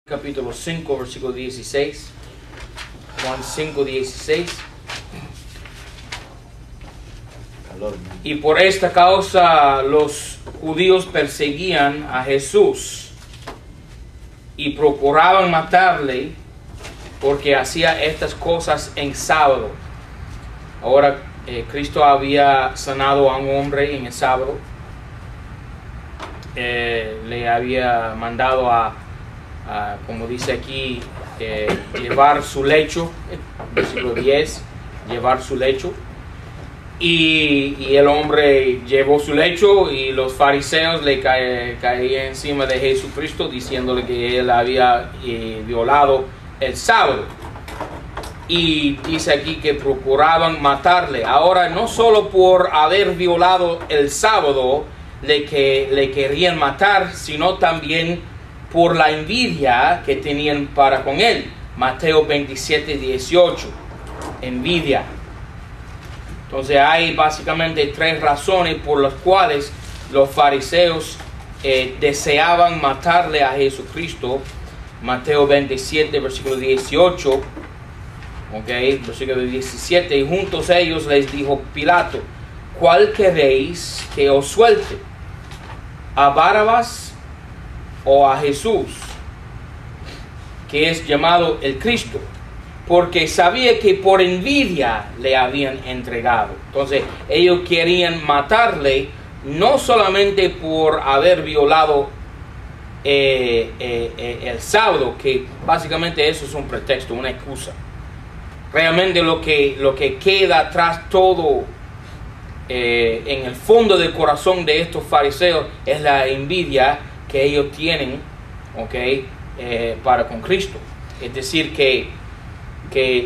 Capítulo 5, versículo 16. Juan 5, 16. Y por esta causa los judíos perseguían a Jesús y procuraban matarle porque hacía estas cosas en sábado. Ahora Cristo había sanado a un hombre en el sábado. Le había mandado como dice aquí, llevar su lecho, versículo 10, llevar su lecho. Y el hombre llevó su lecho y los fariseos le caían encima de Jesucristo diciéndole que él había violado el sábado. Y dice aquí que procuraban matarle. Ahora, no solo por haber violado el sábado le querían matar, sino también por la envidia que tenían para con él. Mateo 27, 18. Envidia. Entonces hay básicamente tres razones por las cuales los fariseos deseaban matarle a Jesucristo. Mateo 27, versículo 18. Versículo 17. Y juntos ellos les dijo Pilato: ¿cuál queréis que os suelte? ¿A Barrabás o a Jesús, que es llamado el Cristo? Porque sabía que por envidia le habían entregado. Entonces ellos querían matarle no solamente por haber violado el sábado, que básicamente eso es un pretexto, una excusa. Realmente lo que queda atrás todo en el fondo del corazón de estos fariseos es la envidia que ellos tienen para con Cristo. Es decir, que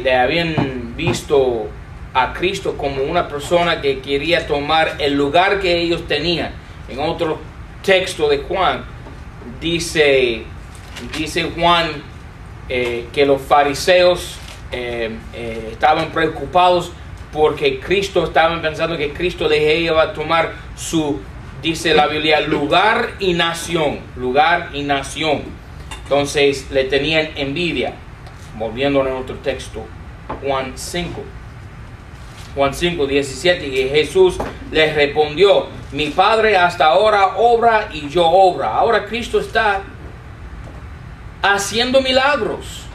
le habían visto a Cristo como una persona que quería tomar el lugar que ellos tenían. En otro texto de Juan dice Juan que los fariseos estaban preocupados porque estaban pensando que Cristo les iba a tomar su, dice la Biblia, lugar y nación. Entonces le tenían envidia. Volviendo a otro texto, Juan 5, 17. Y Jesús les respondió: mi Padre hasta ahora obra y yo obra. Ahora Cristo está haciendo milagros.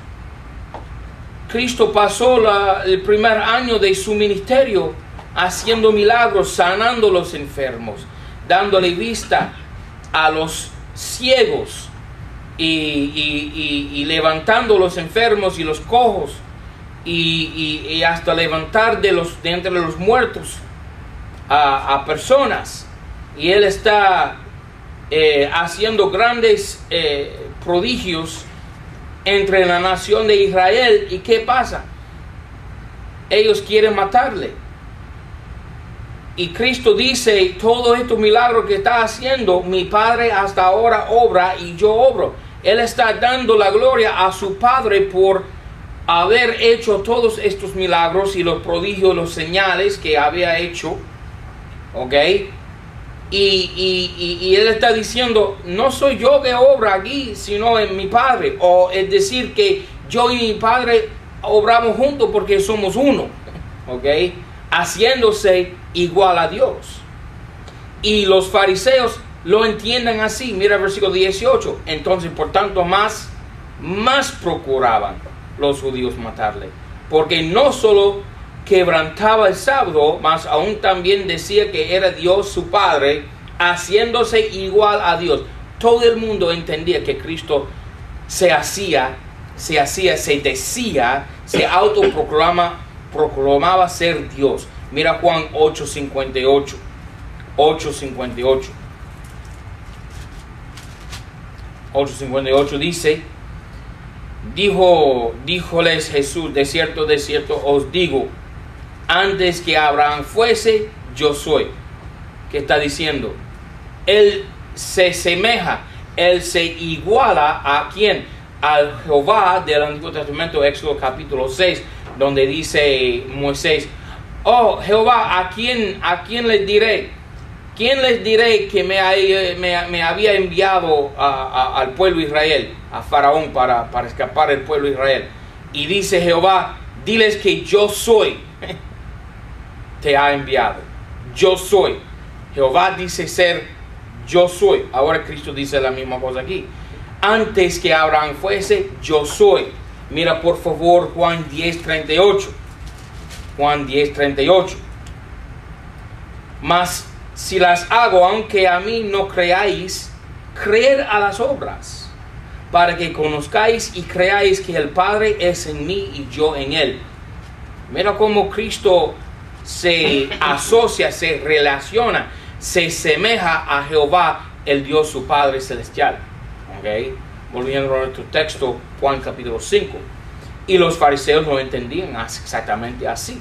Cristo pasó el primer año de su ministerio haciendo milagros, sanando a los enfermos, dándole vista a los ciegos y levantando a los enfermos y los cojos y hasta levantar de entre los muertos a personas. Y Él está haciendo grandes prodigios entre la nación de Israel. ¿Y qué pasa? Ellos quieren matarle. Y Cristo dice: todos estos milagros que está haciendo, mi Padre hasta ahora obra y yo obro. Él está dando la gloria a su Padre por haber hecho todos estos milagros y los prodigios, los señales que había hecho. Y Él está diciendo: no soy yo que obra aquí, sino en mi Padre. O es decir, que yo y mi Padre obramos juntos porque somos uno. Haciéndose igual a Dios. Y los fariseos lo entienden así. Mira el versículo 18. Entonces, por tanto, más procuraban los judíos matarle, porque no solo quebrantaba el sábado, mas aún también decía que era Dios su Padre, haciéndose igual a Dios. Todo el mundo entendía que Cristo se autoproclamaba ser Dios. Mira Juan 8:58. 8:58 dice: díjoles Jesús: de cierto os digo, antes que Abraham fuese, yo soy. ¿Qué está diciendo? Él se semeja, él se iguala ¿a quién? Al Jehová del Antiguo Testamento, Éxodo capítulo 6, donde dice Moisés: oh Jehová, ¿a quién le diré? ¿quién les diré que me había enviado al pueblo de Israel, a Faraón, para escapar el pueblo de Israel? Y dice Jehová, diles que yo soy, te ha enviado. Yo soy. Jehová dice ser yo soy. Ahora Cristo dice la misma cosa aquí. Antes que Abraham fuese, yo soy. Mira por favor Juan 10:38. Juan 10:38. Mas si las hago, aunque a mí no creáis, creed a las obras, para que conozcáis y creáis que el Padre es en mí y yo en él. Mira cómo Cristo se asocia, se relaciona, se semeja a Jehová, el Dios su Padre celestial. ¿Okay? Volviendo a nuestro texto, Juan capítulo 5. Y los fariseos lo entendían exactamente así.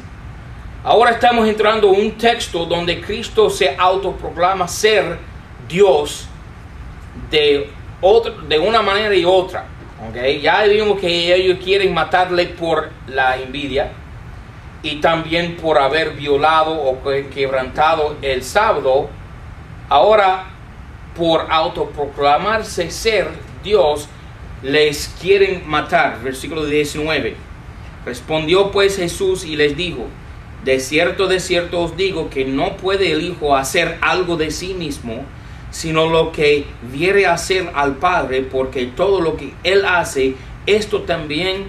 Ahora estamos entrando en un texto donde Cristo se autoproclama ser Dios de una manera y otra. ¿Okay? Ya vimos que ellos quieren matarle por la envidia y también por haber violado o quebrantado el sábado. Ahora, por autoproclamarse ser Dios, les quieren matar. Versículo 19. Respondió pues Jesús y les dijo, de cierto os digo que no puede el Hijo hacer algo de sí mismo, sino lo que viere hacer al Padre, porque todo lo que Él hace, esto también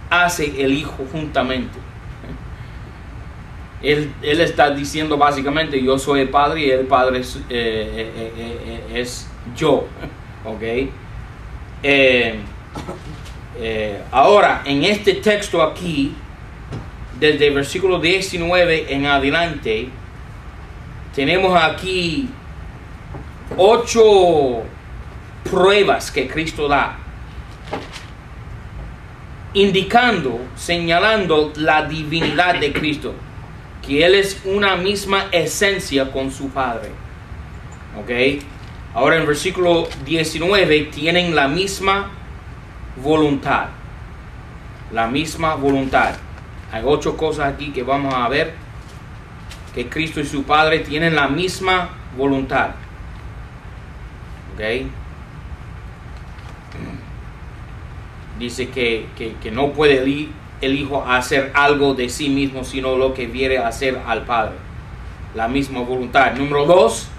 hace el Hijo juntamente. Él está diciendo básicamente, yo soy el Padre y el Padre es yo. ¿Ok? Ahora, en este texto aquí, desde el versículo 19 en adelante, tenemos aquí 8 pruebas que Cristo da, indicando, señalando la divinidad de Cristo, que Él es una misma esencia con su Padre. ¿Ok? Ahora en el versículo 19 tienen la misma voluntad. La misma voluntad. Hay 8 cosas aquí que vamos a ver, que Cristo y su Padre tienen la misma voluntad. ¿Ok? Dice que no puede el Hijo hacer algo de sí mismo, sino lo que viene a hacer al Padre. La misma voluntad. Número 2,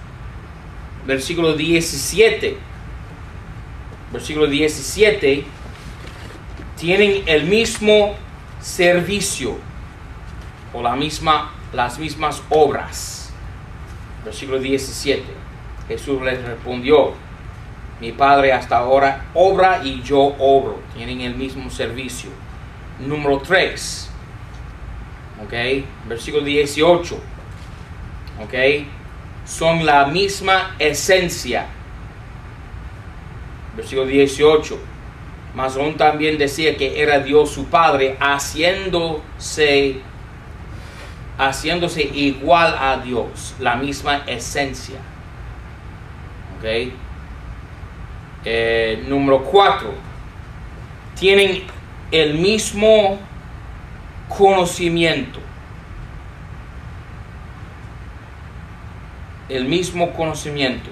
versículo 17. Versículo 17. Tienen el mismo servicio o las mismas obras. Versículo 17. Jesús les respondió, mi Padre hasta ahora obra y yo obro. Tienen el mismo servicio. Número 3. Ok. Versículo 18. Ok. Son la misma esencia. Versículo 18. Mas aún también decía que era Dios su Padre, haciéndose igual a Dios, la misma esencia. ¿Ok? Número 4. Tienen el mismo conocimiento. El mismo conocimiento.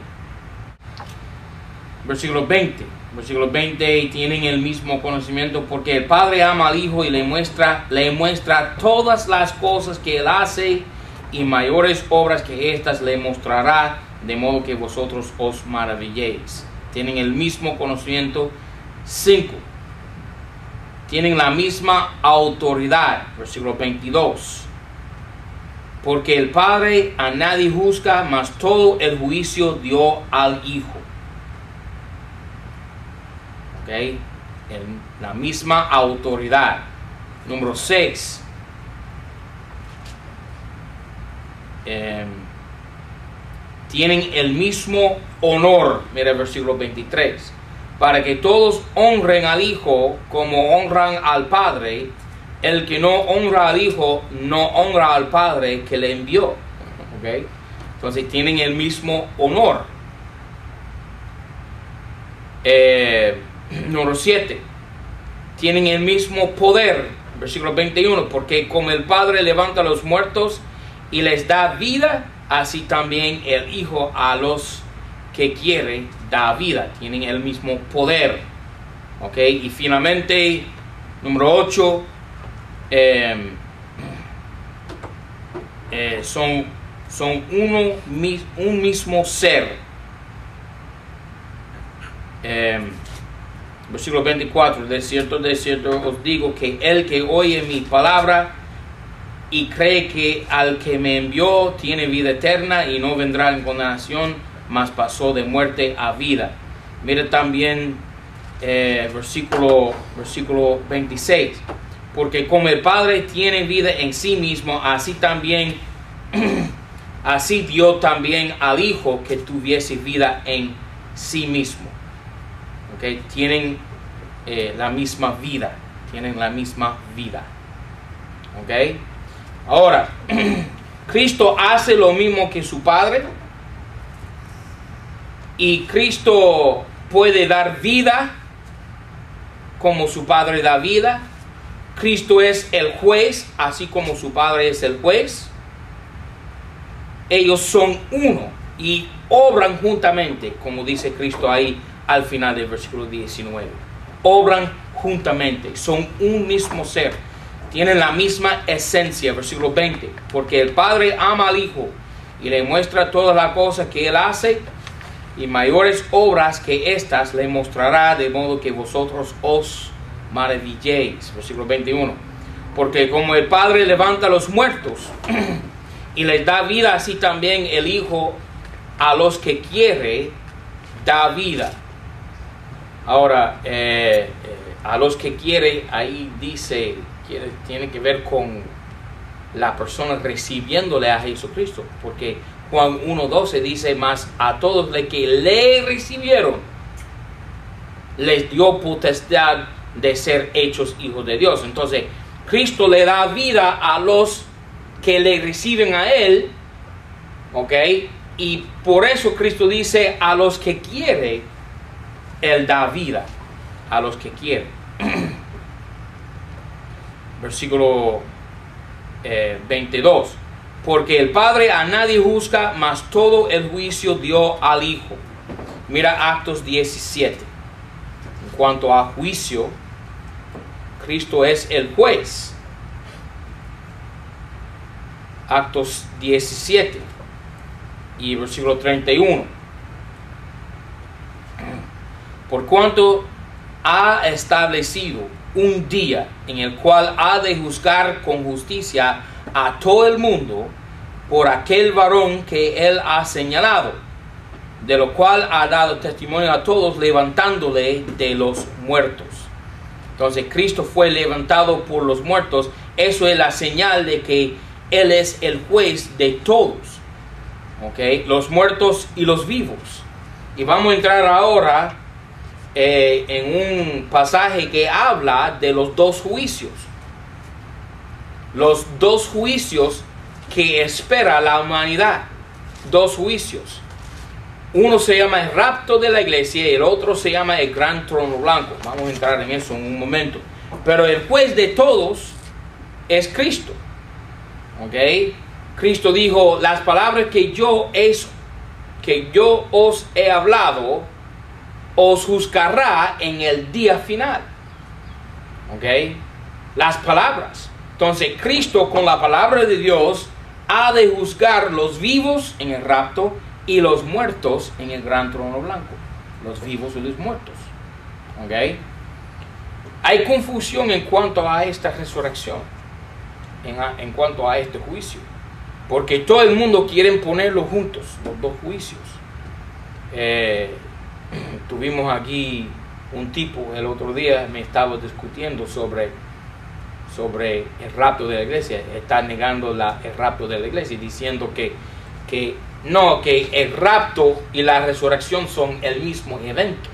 Versículo 20. Versículo 20, tienen el mismo conocimiento porque el Padre ama al Hijo y le muestra todas las cosas que Él hace y mayores obras que éstas le mostrará, de modo que vosotros os maravilléis. Tienen el mismo conocimiento. 5. Tienen la misma autoridad. Versículo 22. Porque el Padre a nadie juzga, mas todo el juicio dio al Hijo. Okay. La misma autoridad. Número 6. Tienen el mismo honor. Mira el versículo 23. Para que todos honren al Hijo como honran al Padre. El que no honra al Hijo no honra al Padre que le envió. Okay. Entonces tienen el mismo honor. Número 7. Tienen el mismo poder. Versículo 21. Porque como el Padre levanta a los muertos y les da vida, así también el Hijo a los que quiere da vida. Tienen el mismo poder. ¿Ok? Y finalmente, número 8, son un mismo ser. Versículo 24, de cierto os digo que el que oye mi palabra y cree que al que me envió tiene vida eterna y no vendrá en condenación, mas pasó de muerte a vida. Mire también versículo 26, porque como el Padre tiene vida en sí mismo, así también así dio también al Hijo que tuviese vida en sí mismo. Okay. Tienen la misma vida. Tienen la misma vida. Ok. Ahora, Cristo hace lo mismo que su Padre. Y Cristo puede dar vida como su Padre da vida. Cristo es el juez, así como su Padre es el juez. Ellos son uno y obran juntamente, como dice Cristo ahí al final del versículo 19. Obran juntamente, son un mismo ser, tienen la misma esencia. Versículo 20, porque el Padre ama al Hijo y le muestra todas las cosas que Él hace, y mayores obras que estas le mostrará, de modo que vosotros os maravilléis. Versículo 21, porque como el Padre levanta a los muertos y les da vida, así también el Hijo a los que quiere da vida. Ahora, a los que quiere, ahí dice, tiene que ver con la persona recibiéndole a Jesucristo, porque Juan 1:12 dice, mas a todos los que le recibieron, les dio potestad de ser hechos hijos de Dios. Entonces, Cristo le da vida a los que le reciben a Él, ¿ok? Y por eso Cristo dice, a los que quiere, Él da vida, a los que quiere. Versículo 22, porque el Padre a nadie juzga, mas todo el juicio dio al Hijo. Mira Actos 17. En cuanto a juicio, Cristo es el juez. Actos 17 y versículo 31. Por cuanto ha establecido un día en el cual ha de juzgar con justicia a todo el mundo por aquel varón que Él ha señalado, de lo cual ha dado testimonio a todos, levantándole de los muertos. Entonces Cristo fue levantado por los muertos. Eso es la señal de que Él es el juez de todos, ¿ok? Los muertos y los vivos. Y vamos a entrar ahora en un pasaje que habla de los dos juicios. Los dos juicios que espera la humanidad. Dos juicios. Uno se llama el rapto de la iglesia y el otro se llama el gran trono blanco. Vamos a entrar en eso en un momento. Pero el juez de todos es Cristo. ¿Ok? Cristo dijo, las palabras que yo os he hablado, os juzgará en el día final. ¿Ok? Las palabras. Entonces Cristo, con la palabra de Dios, ha de juzgar los vivos en el rapto y los muertos en el gran trono blanco. Los vivos y los muertos. ¿Ok? Hay confusión en cuanto a esta resurrección, en cuanto a este juicio, porque todo el mundo quiere ponerlos juntos, los dos juicios. Tuvimos aquí un tipo el otro día, me estaba discutiendo sobre el rapto de la iglesia. Está negando el rapto de la iglesia, diciendo que el rapto y la resurrección son el mismo evento.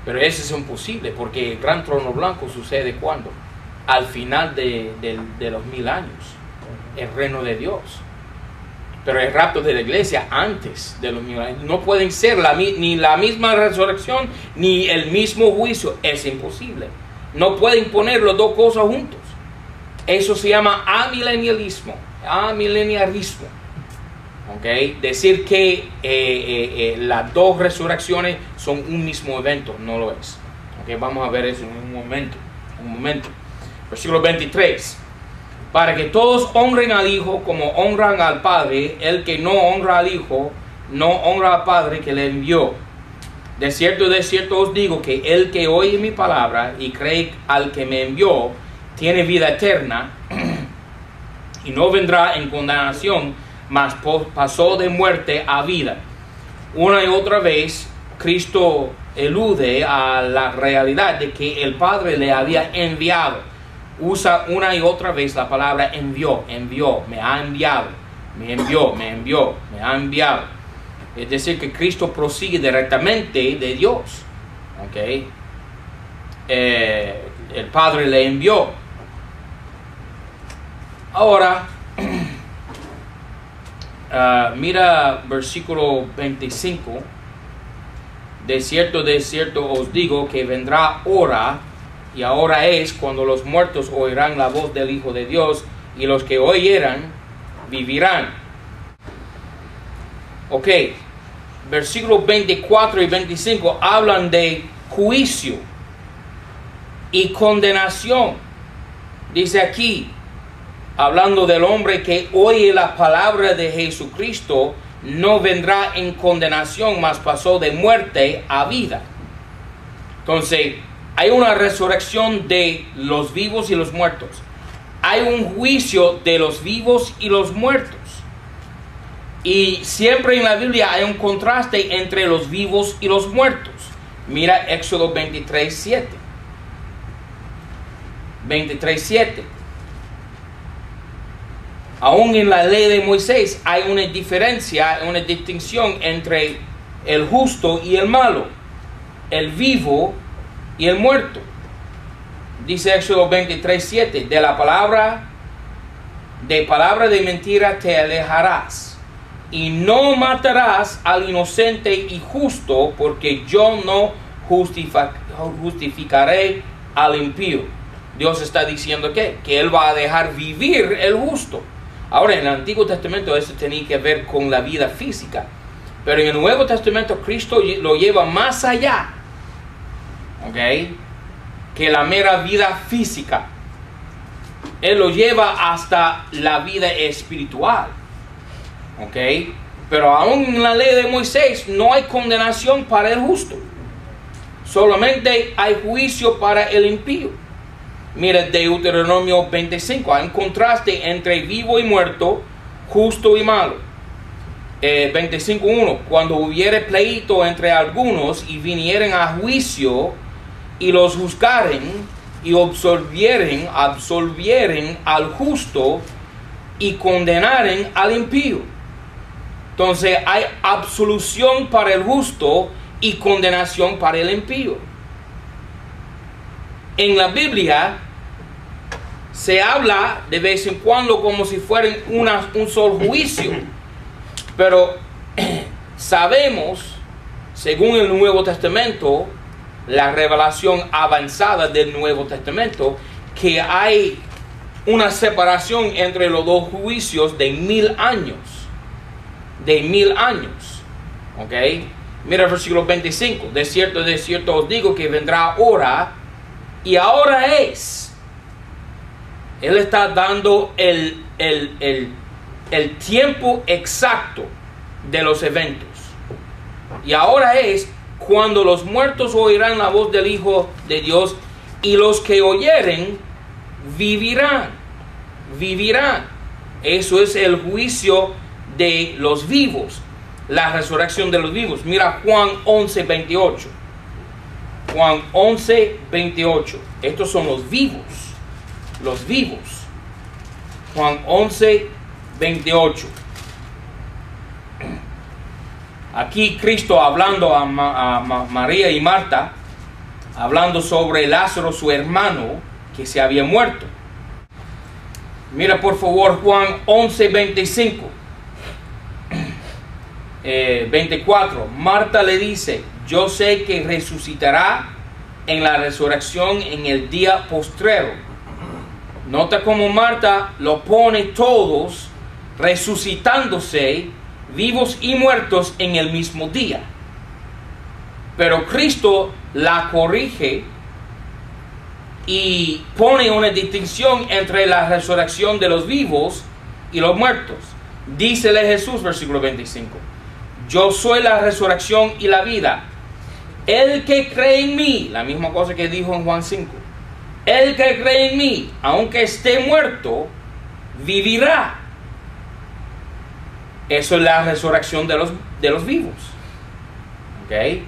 Pero eso es imposible, porque el gran trono blanco sucede ¿cuándo? Al final de los 1000 años, el reino de Dios. Pero el rapto de la iglesia antes de los 1000 años. No pueden ser ni la misma resurrección ni el mismo juicio. Es imposible. No pueden poner las dos cosas juntos. Eso se llama amilenialismo. ¿Okay? Decir que las dos resurrecciones son un mismo evento, no lo es. ¿Okay? Vamos a ver eso en un momento. Versículo 23. Para que todos honren al Hijo como honran al Padre, el que no honra al Hijo, no honra al Padre que le envió. De cierto os digo que el que oye mi palabra y cree al que me envió, tiene vida eterna y no vendrá en condenación, mas pasó de muerte a vida. Una y otra vez, Cristo elude a la realidad de que el Padre le había enviado. Usa una y otra vez la palabra envió, me ha enviado, me ha enviado. Es decir, que Cristo prosigue directamente de Dios. ¿Okay? El Padre le envió. Ahora, mira versículo 25. De cierto os digo que vendrá hora, y ahora es cuando los muertos oirán la voz del Hijo de Dios, y los que oyeran vivirán. Ok, versículos 24 y 25 hablan de juicio y condenación. Dice aquí, hablando del hombre que oye la palabra de Jesucristo, no vendrá en condenación, mas pasó de muerte a vida. Entonces, hay una resurrección de los vivos y los muertos. Hay un juicio de los vivos y los muertos. Y siempre en la Biblia hay un contraste entre los vivos y los muertos. Mira Éxodo 23:7. 23:7. Aún en la ley de Moisés hay una diferencia, una distinción entre el justo y el malo, el vivo y el muerto. Dice Éxodo 23:7, de palabra de mentira te alejarás, y no matarás al inocente y justo, porque yo no justificaré al impío. Dios está diciendo que Él va a dejar vivir el justo. Ahora, en el Antiguo Testamento eso tenía que ver con la vida física, pero en el Nuevo Testamento Cristo lo lleva más allá, ¿okay?, que la mera vida física. Él lo lleva hasta la vida espiritual, ¿okay? Pero aún en la ley de Moisés no hay condenación para el justo, solamente hay juicio para el impío. Mira Deuteronomio 25, hay un contraste entre vivo y muerto, justo y malo. 25:1, cuando hubiere pleito entre algunos y vinieren a juicio y los juzgaren y absolvieren al justo y condenaren al impío. Entonces hay absolución para el justo y condenación para el impío. En la Biblia se habla de vez en cuando como si fueran un solo juicio, pero sabemos, según el Nuevo Testamento, la revelación avanzada del Nuevo Testamento, que hay una separación entre los dos juicios de 1000 años. De 1000 años. ¿Ok? Mira el versículo 25. De cierto os digo que vendrá hora, y ahora es. Él está dando el tiempo exacto de los eventos. Y ahora es cuando los muertos oirán la voz del Hijo de Dios, y los que oyeren vivirán. Vivirán. Eso es el juicio de los vivos, la resurrección de los vivos. Mira Juan 11:28. Juan 11:28. Estos son los vivos. Los vivos. Juan 11:28. Aquí Cristo hablando a María y Marta, hablando sobre Lázaro, su hermano, que se había muerto. Mira por favor Juan 11:25. 24. Marta le dice: yo sé que resucitará en la resurrección en el día postrero. Nota cómo Marta lo pone todos resucitándose vivos y muertos en el mismo día. Pero Cristo la corrige y pone una distinción entre la resurrección de los vivos y los muertos. Dícele Jesús, versículo 25: yo soy la resurrección y la vida. El que cree en mí, la misma cosa que dijo en Juan 5, el que cree en mí, aunque esté muerto, vivirá. Eso es la resurrección de los vivos. ¿Ok?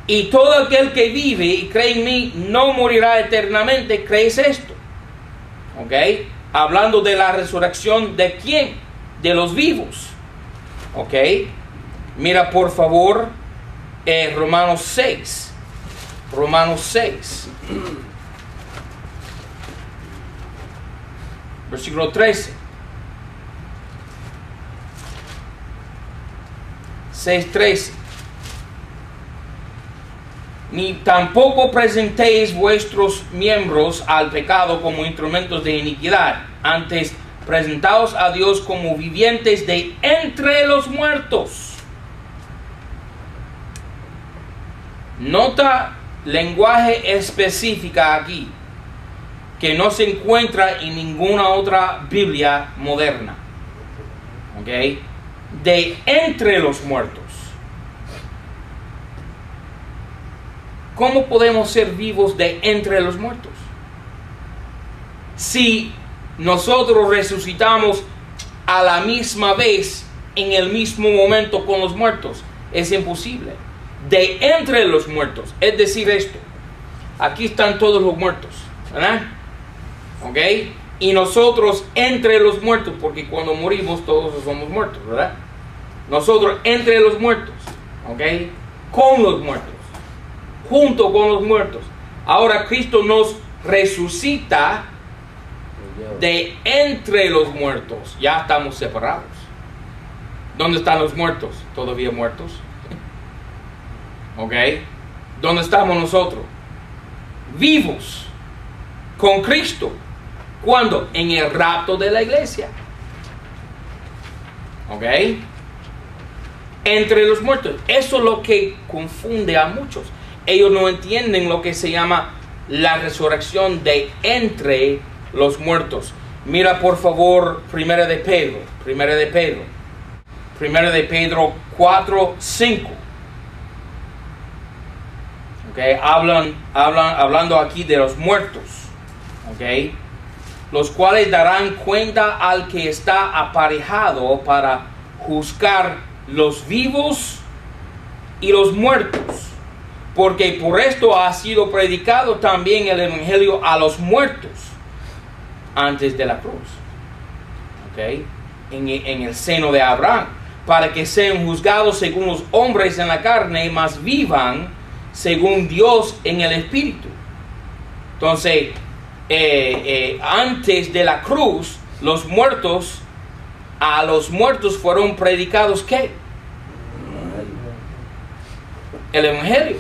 Y todo aquel que vive y cree en mí no morirá eternamente. ¿Crees esto? ¿Ok? Hablando de la resurrección de quién? De los vivos. ¿Ok? Mira por favor Romanos 6. Romanos 6. Versículo 13. 6:13. Ni tampoco presentéis vuestros miembros al pecado como instrumentos de iniquidad. Antes, presentaos a Dios como vivientes de entre los muertos. Nota lenguaje específica aquí, que no se encuentra en ninguna otra Biblia moderna. ¿Ok? De entre los muertos. ¿Cómo podemos ser vivos de entre los muertos? Si nosotros resucitamos a la misma vez, en el mismo momento con los muertos, es imposible. De entre los muertos, es decir esto, aquí están todos los muertos, ¿verdad? ¿Ok? Y nosotros entre los muertos, porque cuando morimos todos somos muertos, ¿verdad? Nosotros entre los muertos, ¿ok? Con los muertos, junto con los muertos. Ahora Cristo nos resucita de entre los muertos. Ya estamos separados. ¿Dónde están los muertos? ¿Todavía muertos? ¿Ok? ¿Dónde estamos nosotros? Vivos con Cristo. ¿Cuándo? En el rapto de la iglesia. ¿Ok? Entre los muertos. Eso es lo que confunde a muchos. Ellos no entienden lo que se llama la resurrección de entre los muertos. Mira por favor Primera de Pedro 4:5. Okay, hablando aquí de los muertos, okay, los cuales darán cuenta al que está aparejado para juzgar los vivos y los muertos, porque por esto ha sido predicado también el evangelio a los muertos antes de la cruz, okay, en el seno de Abraham, para que sean juzgados según los hombres en la carne, mas vivan según Dios en el Espíritu. Entonces, antes de la cruz, a los muertos fueron predicados ¿qué? El Evangelio.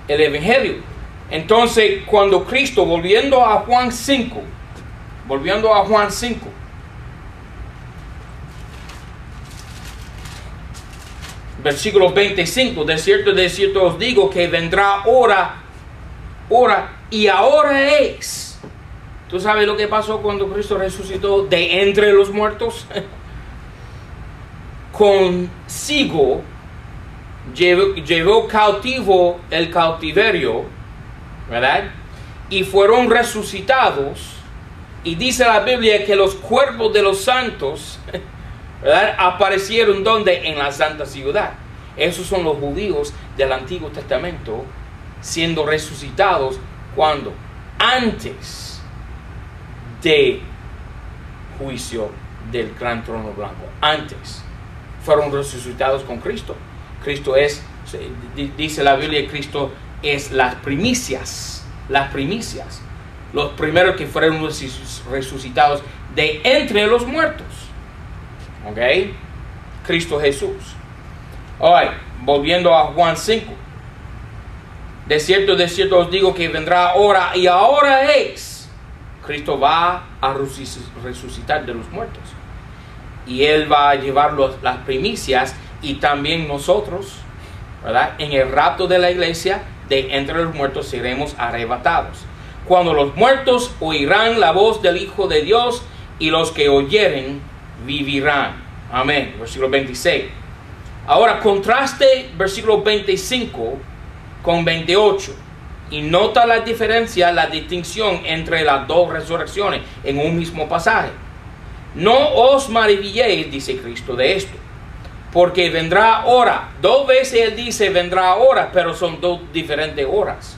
El Evangelio. Entonces, cuando Cristo, volviendo a Juan 5, versículo 25, de cierto os digo que vendrá hora, y ahora es. ¿Tú sabes lo que pasó cuando Cristo resucitó de entre los muertos? Consigo llevó cautivo el cautiverio, ¿verdad? Y fueron resucitados. Y dice la Biblia que los cuerpos de los santos, ¿verdad?, aparecieron ¿dónde? En la santa ciudad. Esos son los judíos del Antiguo Testamento siendo resucitados cuando antes de juicio del gran trono blanco. Antes fueron resucitados con Cristo. Cristo es, dice la Biblia, Cristo es las primicias, los primeros que fueron resucitados de entre los muertos. ¿Ok? Cristo Jesús. Ahora, volviendo a Juan 5. De cierto os digo que vendrá hora, y ahora es. Cristo va a resucitar de los muertos. y Él va a llevar las primicias, y también nosotros, ¿verdad? En el rapto de la iglesia, de entre los muertos seremos arrebatados. Cuando los muertos oirán la voz del Hijo de Dios, y los que oyeren vivirán. Amén. Versículo 26. Ahora contraste versículo 25 con 28. Y nota la diferencia, la distinción entre las dos resurrecciones en un mismo pasaje. No os maravilléis, dice Cristo, de esto, porque vendrá hora. Dos veces Él dice vendrá hora, pero son dos diferentes horas.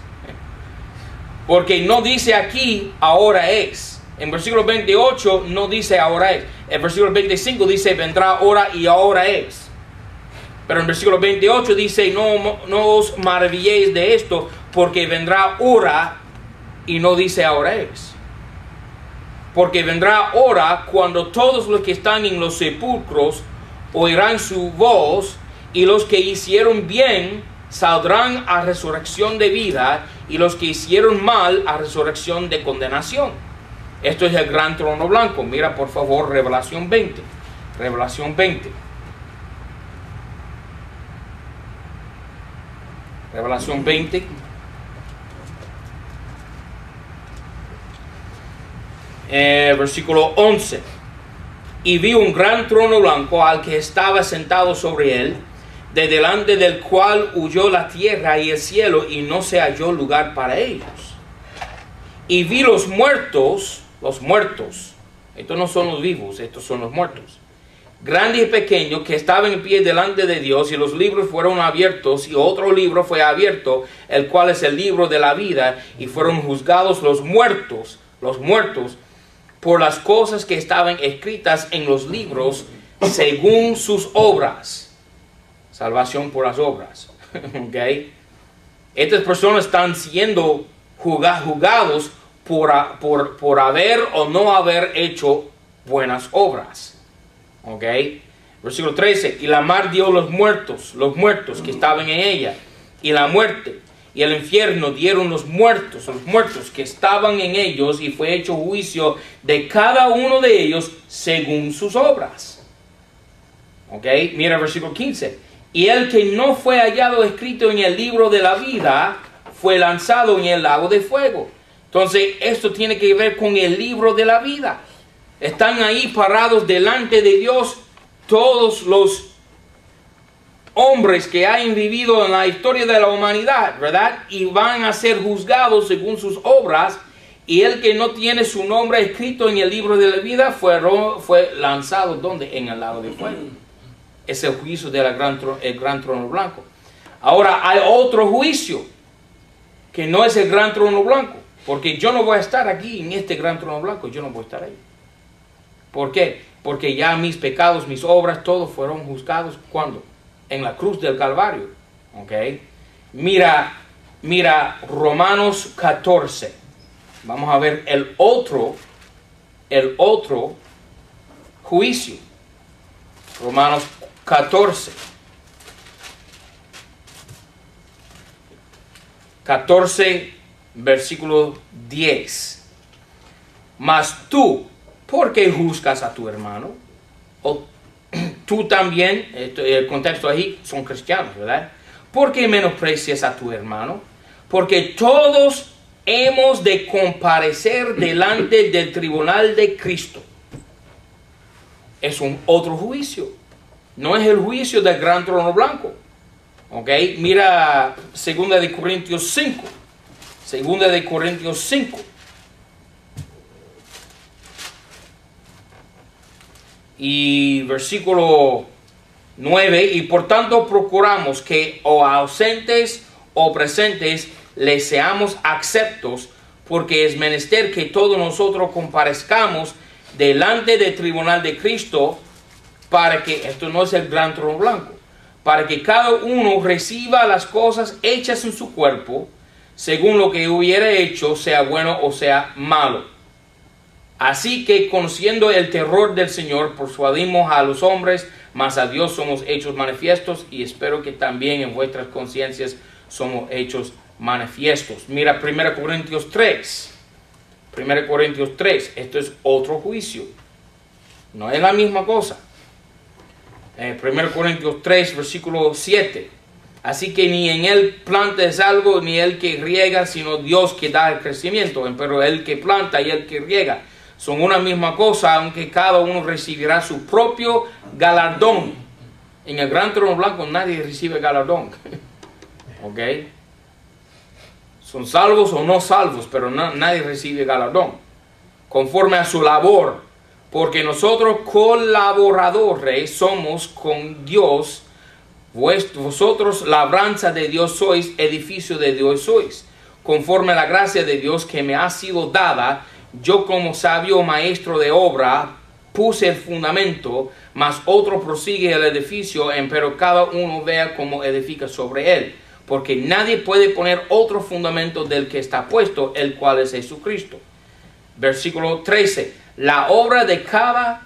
Porque no dice aquí ahora es. En versículo 28 no dice ahora es. En versículo 25 dice vendrá hora y ahora es. Pero en versículo 28 dice no os maravilléis de esto, porque vendrá hora, y no dice ahora es. Porque vendrá hora cuando todos los que están en los sepulcros oirán su voz, y los que hicieron bien saldrán a resurrección de vida, y los que hicieron mal a resurrección de condenación. Esto es el gran trono blanco. Mira por favor Revelación 20. Revelación 20. Revelación 20. Versículo 11. Y vi un gran trono blanco al que estaba sentado sobre él, de delante del cual huyó la tierra y el cielo, y no se halló lugar para ellos. Y vi los muertos, estos no son los vivos, estos son los muertos, grandes y pequeños, que estaban en pie delante de Dios, y los libros fueron abiertos, y otro libro fue abierto, el cual es el libro de la vida, y fueron juzgados los muertos, por las cosas que estaban escritas en los libros, según sus obras. Salvación por las obras. ¿Okay? Estas personas están siendo juzgados por haber o no haber hecho buenas obras. ¿Ok? Versículo 13. Y la mar dio los muertos que estaban en ella, y la muerte y el infierno dieron los muertos que estaban en ellos, y fue hecho juicio de cada uno de ellos según sus obras. ¿Ok? Mira el versículo 15. Y el que no fue hallado escrito en el libro de la vida fue lanzado en el lago de fuego. Entonces esto tiene que ver con el libro de la vida. Están ahí parados delante de Dios todos los hombres que hayan vivido en la historia de la humanidad, ¿verdad? Y van a ser juzgados según sus obras. Y el que no tiene su nombre escrito en el libro de la vida fue lanzado, ¿dónde? En el lago de fuego. Es el juicio del gran trono blanco. Ahora hay otro juicio que no es el gran trono blanco, porque yo no voy a estar aquí en este gran trono blanco. Yo no voy a estar ahí. ¿Por qué? Porque ya mis pecados, mis obras, todos fueron juzgados. ¿Cuándo? En la cruz del Calvario. ¿Ok? Mira Romanos 14. Vamos a ver el otro juicio. Romanos 14. 14, versículo 10. Mas tú, ¿por qué juzgas a tu hermano? O tú también, el contexto ahí son cristianos, ¿verdad? ¿Por qué menosprecias a tu hermano? Porque todos hemos de comparecer delante del tribunal de Cristo. Es un otro juicio. No es el juicio del gran trono blanco. ¿Ok? Mira 2 de Corintios 5. 2 de Corintios 5. Y versículo 9. Y por tanto procuramos que o ausentes o presentes les seamos aceptos, porque es menester que todos nosotros comparezcamos delante del tribunal de Cristo, para que, esto no es el gran trono blanco, para que cada uno reciba las cosas hechas en su cuerpo, según lo que hubiera hecho, sea bueno o sea malo. Así que, conociendo el terror del Señor, persuadimos a los hombres, mas a Dios somos hechos manifiestos, y espero que también en vuestras conciencias somos hechos manifiestos. Mira 1 Corintios 3. 1 Corintios 3. Esto es otro juicio. No es la misma cosa. 1 Corintios 3, versículo 7. Así que ni en él planta es algo, ni el que riega, sino Dios que da el crecimiento. Pero el que planta y el que riega son una misma cosa, aunque cada uno recibirá su propio galardón. En el gran trono blanco nadie recibe galardón. ¿Ok? Son salvos o no salvos, pero nadie recibe galardón. Conforme a su labor, porque nosotros colaboradores somos con Dios. Vosotros labranza de Dios sois, edificio de Dios sois. Conforme a la gracia de Dios que me ha sido dada, yo como sabio maestro de obra puse el fundamento, mas otro prosigue el edificio, pero cada uno vea cómo edifica sobre él. Porque nadie puede poner otro fundamento del que está puesto, el cual es Jesucristo. Versículo 13. La obra de cada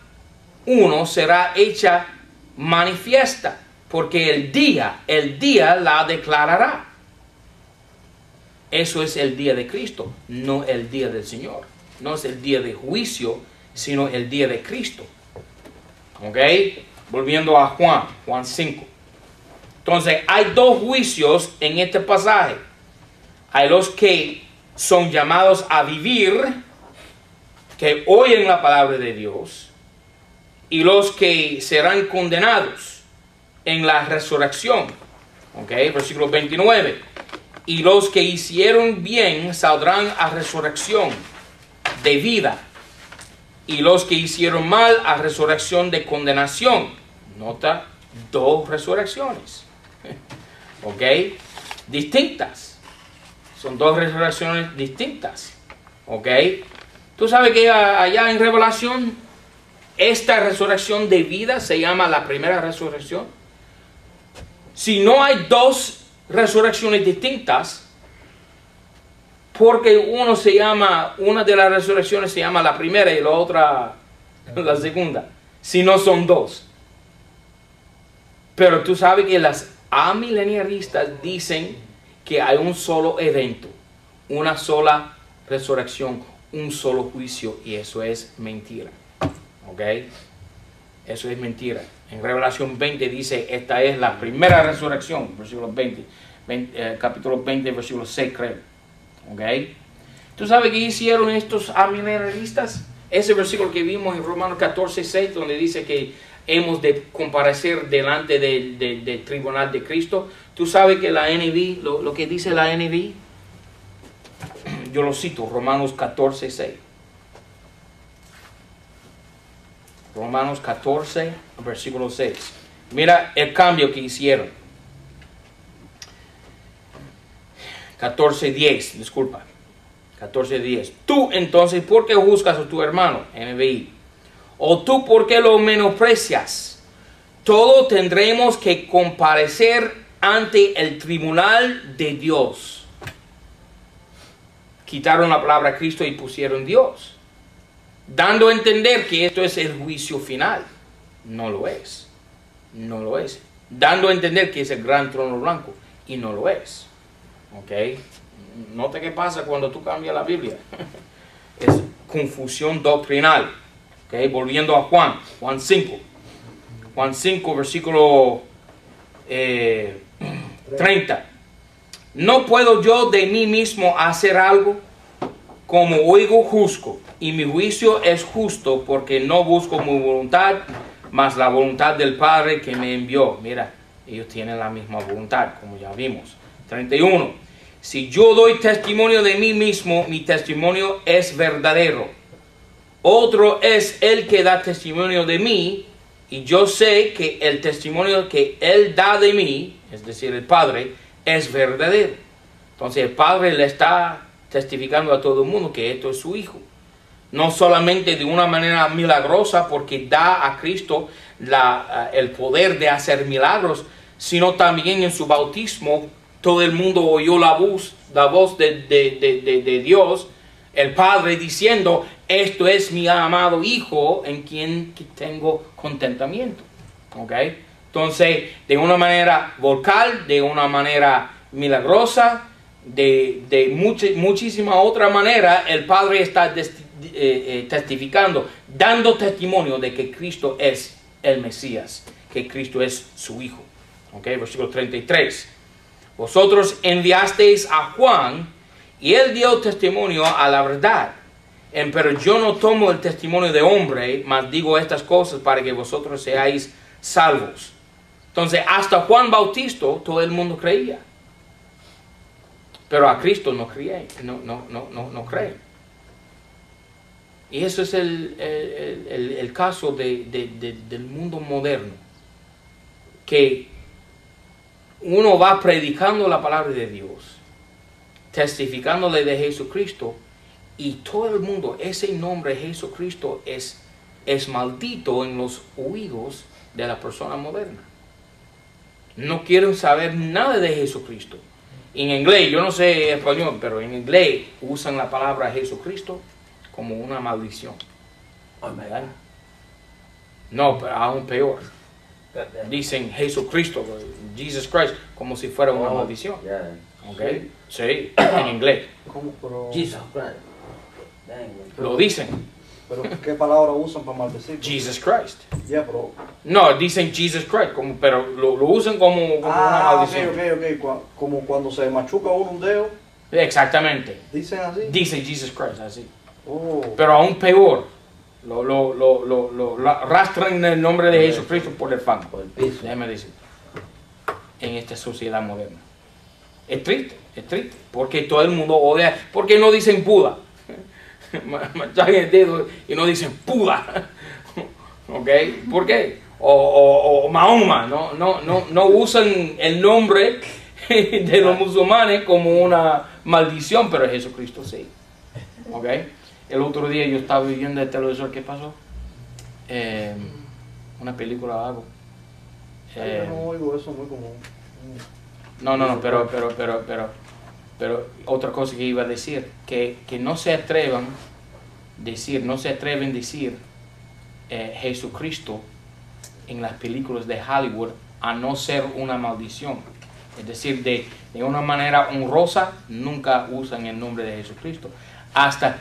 uno será hecha manifiesta, porque el día la declarará. Eso es el día de Cristo, no el día del Señor. No es el día de juicio, sino el día de Cristo. ¿Ok? Volviendo a Juan 5. Entonces, hay dos juicios en este pasaje. Hay los que son llamados a vivir, que oyen la palabra de Dios, y los que serán condenados en la resurrección. ¿Ok? Versículo 29. Y los que hicieron bien saldrán a resurrección de vida, y los que hicieron mal a resurrección de condenación. Nota, dos resurrecciones. ¿Ok? Distintas. Son dos resurrecciones distintas. ¿Ok? Tú sabes que allá en Revelación, esta resurrección de vida se llama la primera resurrección. Si no hay dos resurrecciones distintas, porque una de las resurrecciones se llama la primera y la otra la segunda, si no son dos. Pero tú sabes que las amileniaristas dicen que hay un solo evento, una sola resurrección, un solo juicio, y eso es mentira. ¿Ok? Eso es mentira. En Revelación 20 dice, esta es la primera resurrección, versículo 20, capítulo 20, versículo 6, creo. ¿Ok? ¿Tú sabes qué hicieron estos amileniaristas? Ese versículo que vimos en Romanos 14, 6, donde dice que hemos de comparecer delante del tribunal de Cristo. ¿Tú sabes que la NIV, lo que dice la NIV? Yo lo cito, Romanos 14, 6. Romanos 14, versículo 6. Mira el cambio que hicieron. 14:10, disculpa. 14:10. Tú entonces, ¿por qué juzgas a tu hermano? NBI. O tú, ¿por qué lo menosprecias? Todos tendremos que comparecer ante el tribunal de Dios. Quitaron la palabra Cristo y pusieron Dios, dando a entender que esto es el juicio final. No lo es. No lo es. Dando a entender que es el gran trono blanco, y no lo es. ¿Ok? Nota qué pasa cuando tú cambias la Biblia. Es confusión doctrinal. ¿Ok? Volviendo a Juan 5. Juan 5, versículo 30. ¿No puedo yo de mí mismo hacer algo? Como oigo, juzgo, y mi juicio es justo, porque no busco mi voluntad, mas la voluntad del Padre que me envió. Mira, ellos tienen la misma voluntad, como ya vimos. 31. Si yo doy testimonio de mí mismo, mi testimonio es verdadero. Otro es el que da testimonio de mí, y yo sé que el testimonio que él da de mí, es decir, el Padre, es verdadero. Entonces el Padre le está testificando a todo el mundo que esto es su Hijo. No solamente de una manera milagrosa, porque da a Cristo el poder de hacer milagros, sino también en su bautismo. Todo el mundo oyó la voz de Dios, el Padre, diciendo, esto es mi amado Hijo, en quien tengo contentamiento. ¿Ok? Entonces, de una manera vocal, de una manera milagrosa, de muchísima otra manera, el Padre está testificando, dando testimonio de que Cristo es el Mesías, que que Cristo es su Hijo. Okay, versículo 33. Vosotros enviasteis a Juan y él dio testimonio a la verdad. Pero yo no tomo el testimonio de hombre, mas digo estas cosas para que vosotros seáis salvos. Entonces, hasta Juan Bautista todo el mundo creía. Pero a Cristo no creen. No creen. Y eso es el caso del mundo moderno. Que uno va predicando la palabra de Dios, testificándole de Jesucristo, y todo el mundo, ese nombre Jesucristo es maldito en los oídos de la persona moderna. No quieren saber nada de Jesucristo. En inglés, yo no sé español, pero en inglés usan la palabra Jesucristo como una maldición. ¿Verdad? No, pero aún peor. Dicen Jesucristo, Jesus Christ, como si fuera una maldición. ¿Okay? Sí, en inglés. ¿Cómo? Pero... Jesus Christ. Lo dicen. Pero ¿qué palabra usan para maldecir? Jesus Christ. Ya, pero... No, dicen Jesus Christ, pero lo usan como una maldición. Ok. Como cuando se machuca uno un dedo. Exactamente. ¿Dicen así? Dice Jesus Christ, así. Oh. Pero aún peor, lo arrastran el nombre de Jesucristo por el fango. Por el piso. Déjame decir. En esta sociedad moderna. Es triste, porque todo el mundo odia. ¿Por qué no dicen Buda? Machan el dedo y no dicen Buda. ¿Ok? ¿Por qué? O Mahoma. No usan el nombre de los musulmanes como una maldición, pero Jesucristo sí. ¿Ok? El otro día yo estaba viendo el televisor. ¿Qué pasó? Una película o algo. Yo no oigo eso muy común. No, pero otra cosa que iba a decir, que no se atreven a decir Jesucristo en las películas de Hollywood, a no ser una maldición. Es decir, de una manera honrosa, nunca usan el nombre de Jesucristo. Hasta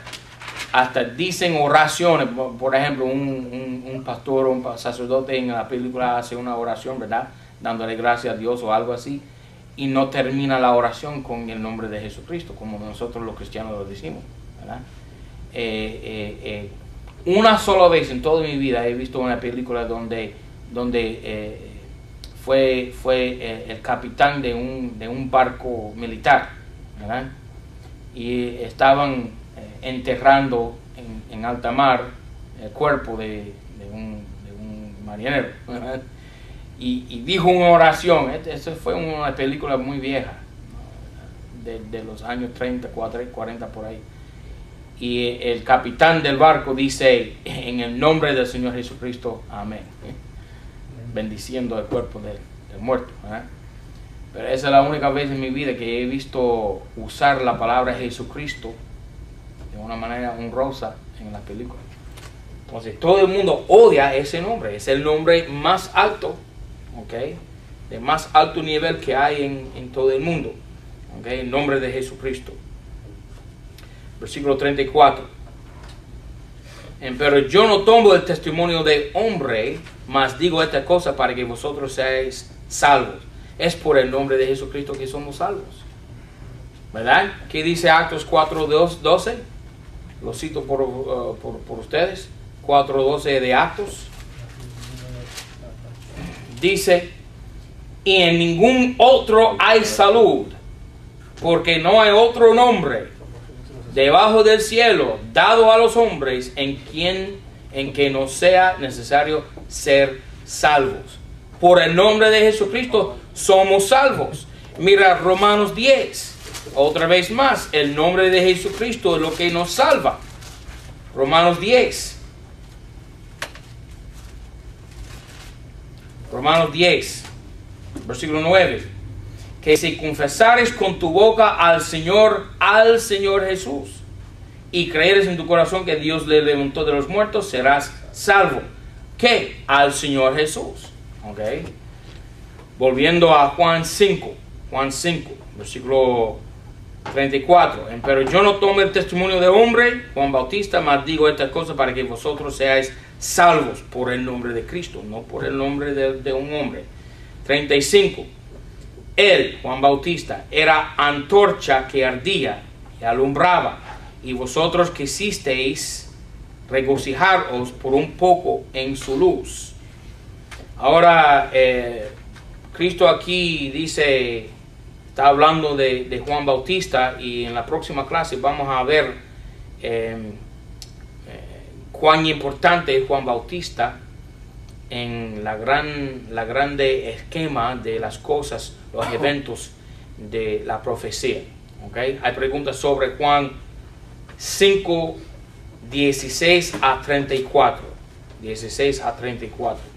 dicen oraciones. Por ejemplo, un pastor o un sacerdote en la película hace una oración, ¿verdad? Dándole gracias a Dios o algo así, y no termina la oración con el nombre de Jesucristo, como nosotros los cristianos lo decimos, ¿verdad? Una sola vez en toda mi vida he visto una película donde fue el capitán de un barco militar, ¿verdad? Y estaban enterrando en alta mar el cuerpo de un marinero, ¿verdad? Y dijo una oración. Esa fue una película muy vieja, de los años 30, 40 por ahí. Y el capitán del barco dice: en el nombre del Señor Jesucristo, amén, bendiciendo el cuerpo del muerto, ¿verdad? Pero esa es la única vez en mi vida que he visto usar la palabra Jesucristo de una manera honrosa en la película. Entonces todo el mundo odia ese nombre. Es el nombre más alto, ¿okay? De más alto nivel que hay en todo el mundo, ¿okay? El nombre de Jesucristo. Versículo 34. Pero yo no tomo el testimonio de hombre, mas digo esta cosa para que vosotros seáis salvos. Es por el nombre de Jesucristo que somos salvos, ¿verdad? ¿Qué dice Actos 4:12? Lo cito por ustedes. 4:12 de Actos. Dice: y en ningún otro hay salud, porque no hay otro nombre debajo del cielo dado a los hombres en que no sea necesario ser salvos. Por el nombre de Jesucristo somos salvos. Mira Romanos 10. Otra vez más, el nombre de Jesucristo es lo que nos salva. Romanos 10. Romanos 10, versículo 9. Que si confesares con tu boca al Señor Jesús, y creeres en tu corazón que Dios le levantó de los muertos, serás salvo. ¿Qué? Al Señor Jesús. ¿Ok? Volviendo a Juan 5, versículo 34. Pero yo no tomo el testimonio de hombre, Juan Bautista, mas digo estas cosas para que vosotros seáis salvos por el nombre de Cristo, no por el nombre de un hombre. 35. Él, Juan Bautista, era antorcha que ardía y alumbraba, y vosotros quisisteis regocijaros por un poco en su luz. Ahora, Cristo aquí dice, está hablando de Juan Bautista, y en la próxima clase vamos a ver cuán importante es Juan Bautista en la grande esquema de las cosas, los eventos de la profecía. ¿Okay? Hay preguntas sobre Juan 5, 16 a 34. 16 a 34.